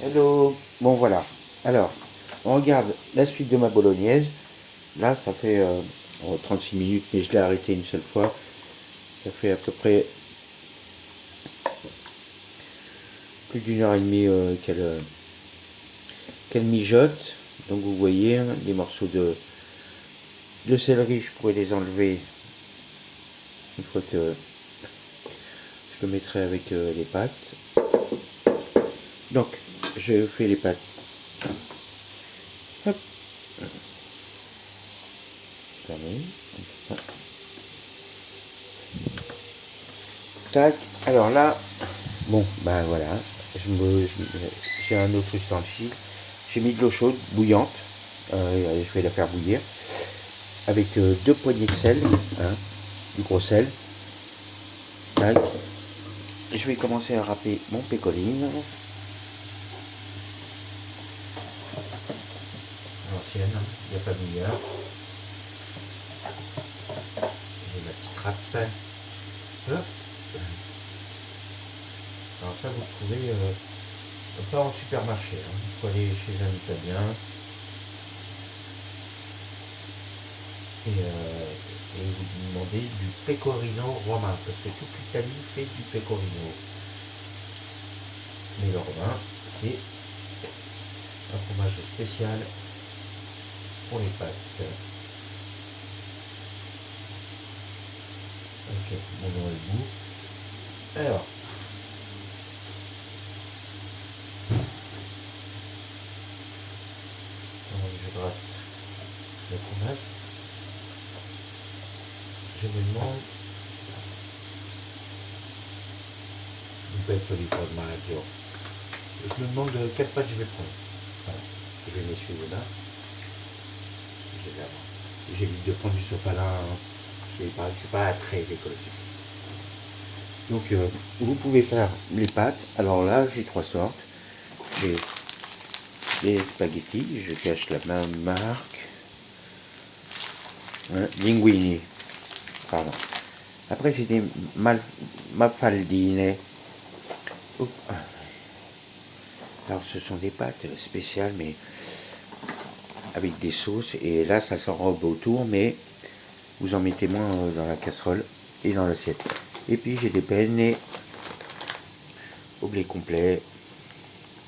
Hello. Bon voilà. Alors, on regarde la suite de ma bolognaise. Là, ça fait 36 minutes, mais je l'ai arrêté une seule fois. Ça fait à peu près plus d'une heure et demie qu'elle mijote. Donc vous voyez, hein, les morceaux de céleri, je pourrais les enlever une fois que je le mettrai avec les pâtes. Donc, je fais les pâtes. Hop, fermé. Tac. Alors là, bon, ben voilà. J'ai un autre ustensile. J'ai mis de l'eau chaude, bouillante. Je vais la faire bouillir. Avec deux poignées de sel, hein, du gros sel. Tac. Je vais commencer à râper mon pécoline. L'ancienne, il n'y a pas de meilleur. J'ai ma petite râpe. Hop. Alors ça, vous le trouvez pas en supermarché. Hein. Il faut aller chez un Italien. Et vous demandez du pecorino romain, parce que toute l'Italie fait du pecorino. Mais le romain, c'est un fromage spécial pour les pâtes. Ok, bon dans le goût. Alors, je gratte le fromage. Je me demande, un peu de formaggio. Je me demande quelle pâte je vais prendre. Voilà. Je vais m'essuyer là. J'évite de prendre du sopalin. Il paraît que c'est pas très écologique. Donc vous pouvez faire les pâtes. Alors là, j'ai trois sortes. Les, les spaghettis, je cache la même marque. Hein, linguini. Pardon. Après, j'ai des mafaldine. Alors, ce sont des pâtes spéciales, mais avec des sauces. Et là, ça s'enrobe autour, mais vous en mettez moins dans la casserole et dans l'assiette. Et puis, j'ai des penne au blé complet.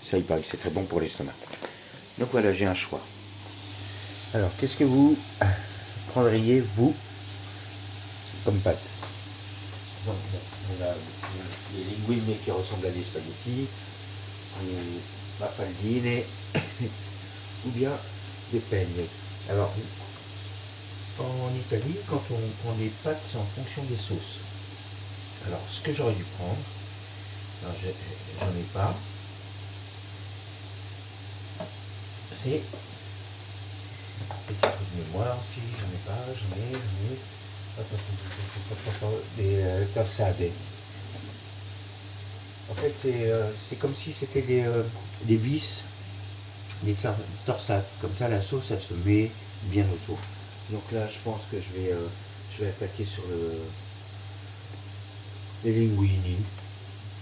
Ça, il paraît que c'est très bon pour l'estomac. Donc voilà, j'ai un choix. Alors, qu'est-ce que vous prendriez, vous, comme pâte? Donc, on a les linguine qui ressemblent à des spaghettis, ou mafaldine, ou bien des penne. Alors, en Italie, quand on prend des pâtes, c'est en fonction des sauces. Alors, ce que j'aurais dû prendre, j'en ai pas, c'est petit truc de mémoire aussi, j'en ai, des torsade. En fait, c'est comme si c'était des vis, des torsades. Comme ça, la sauce, elle se met bien autour. Donc là, je pense que je vais attaquer sur les linguini.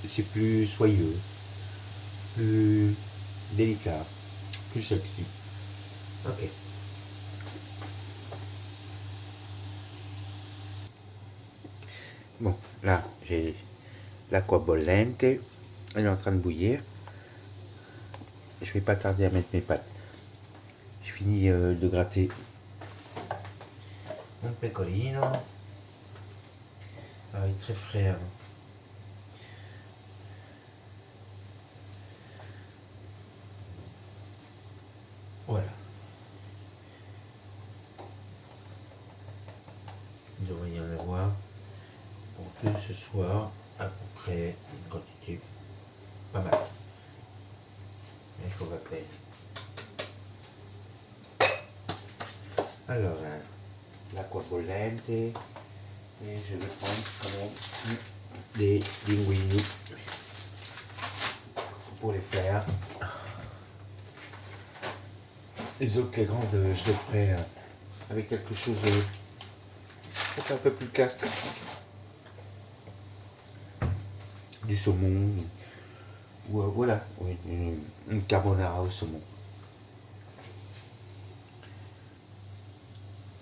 C'est plus soyeux, plus délicat, plus sexy. Ok. Bon, là, j'ai l'acqua bollente. Elle est en train de bouillir. Je vais pas tarder à mettre mes pâtes. Je finis de gratter mon pecorino. Ah, il est très frais. Hein. Voilà. Il devrait y en avoir pour que ce soit à peu près une quantité pas mal. Mais il faut va peine. Alors, l'acqua bollente. Et je vais prendre quand même des linguini pour les faire. Les autres, les grandes, je les ferai avec quelque chose peut-être un peu plus classique. Du saumon ou voilà, une carbonara au saumon.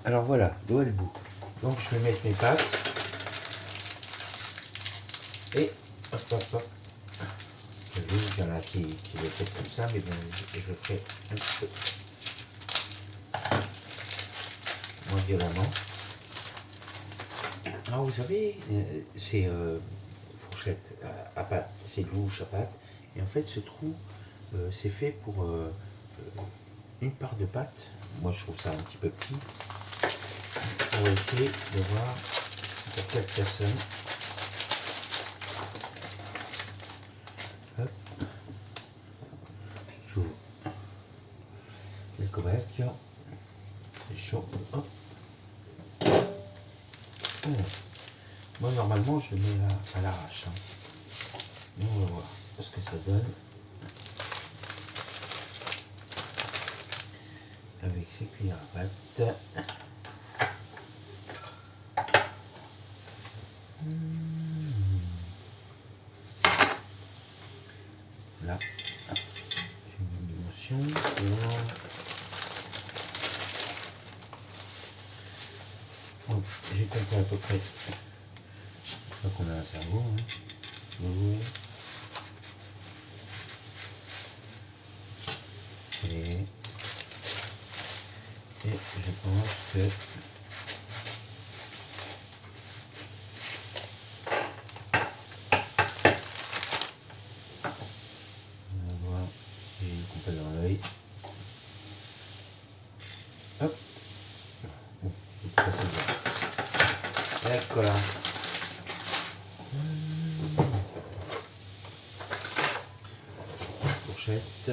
Alors voilà, l'eau est le bout. Donc je vais mettre mes pâtes. Et hop hop hop. Il y en a qui le font comme ça, mais bon, je le fais un petit peu moins violemment. Alors vous savez, c'est fourchette à pâte, c'est louche à pâte. Et en fait ce trou, c'est fait pour une part de pâte. Moi je trouve ça un petit peu petit. On va essayer de voir pour 4 personnes. Hop. J'ouvre le couvercle. C'est chaud. Hop. Moi normalement je le mets à l'arrache. Hein. Mais on va voir ce que ça donne. Avec ses cuillères à pâte. Là, j'ai une dimension. Bon, j'ai compris à peu près. Je crois qu'on a un cerveau. Hein. Oui. Et je pense que on va voir, j'ai une coupe dans l'œil. Hop. Bon, je peux passer dedans. Ecco là. Fourchette.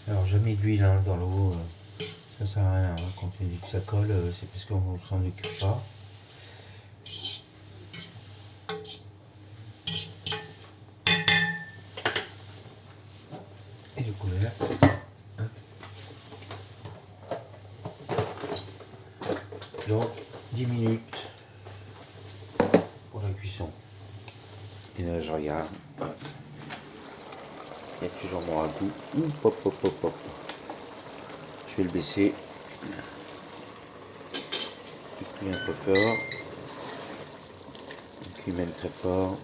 Alors jamais d'huile hein, dans l'eau, ça sert à rien. Hein. Quand on dit que ça colle, c'est parce qu'on s'en occupe pas. Et le couvercle. Donc 10 minutes pour la cuisson. Et là je regarde. Il y a toujours mon ragoût. Hop, hop, hop, hop. Je vais le baisser. Il cuit un peu fort. Il cuit même très fort.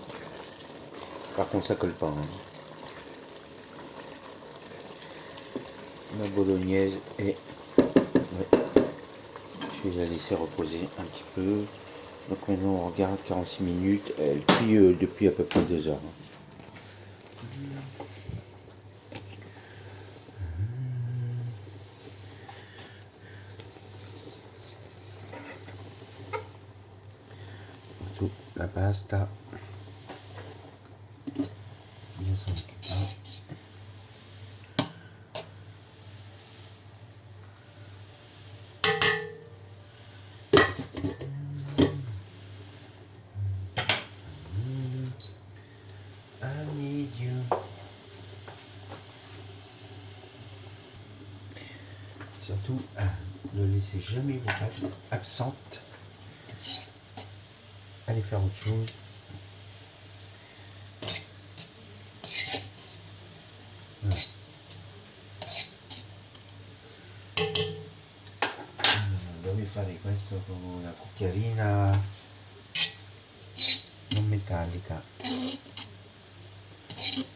Par contre ça colle pas. Hein. Ma bolognaise est... Ouais. Je vais la laisser reposer un petit peu. Donc maintenant on regarde 46 minutes. Elle cuit depuis à peu près 2 heures. La pasta bien s'en occuper. I need you. Surtout, ne laissez jamais vos pâtes absentes. Allez faire autre chose. Voilà. Dove fare questo con una cucchiarina non métallica.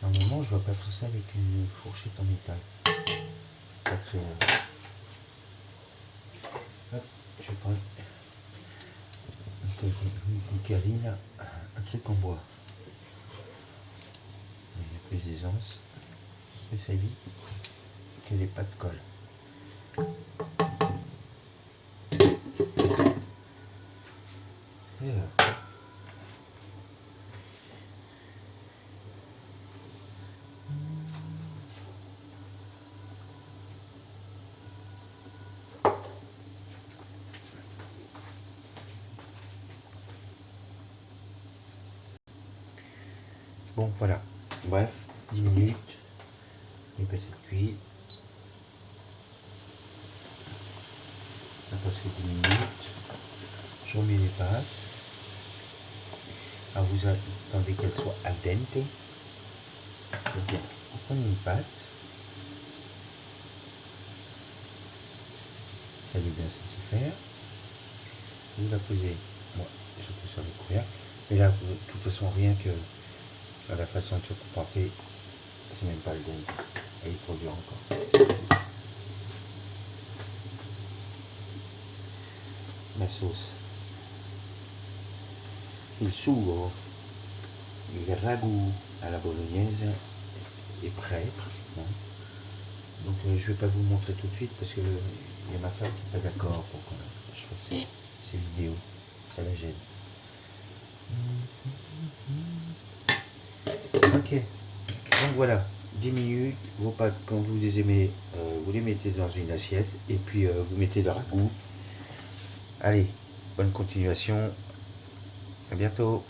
Normalement, je ne vais pas faire ça avec une fourchette en métal. Pas très... Hop, je vais prendre une cucchiarina, un truc en bois. Il y a plus d'aisance. Et ça évite que les pâtes collent. Et là. Bon voilà, bref, 10 minutes, il est passé de cuire. Presque 10 minutes. Je remets les pâtes. Alors vous attendez qu'elles soient al dente. C'est-à-dire, vous prenez une pâte. Ça veut bien satisfaire. Vous la posez. Moi, je pose sur le couvercle. Mais là, de toute façon, rien que la façon de se comporter, c'est même pas le dente. Elle est trop dure encore. Ma sauce. Il sugo, le ragoût à la bolognaise est prêt pratiquement. Donc je ne vais pas vous le montrer tout de suite parce que il y a ma femme qui n'est pas d'accord pour que je fasse ces vidéos. Ça la gêne. Ok. Donc voilà, 10 minutes, vos pâtes quand vous les aimez, vous les mettez dans une assiette et puis vous mettez le ragoût. Allez, bonne continuation. À bientôt.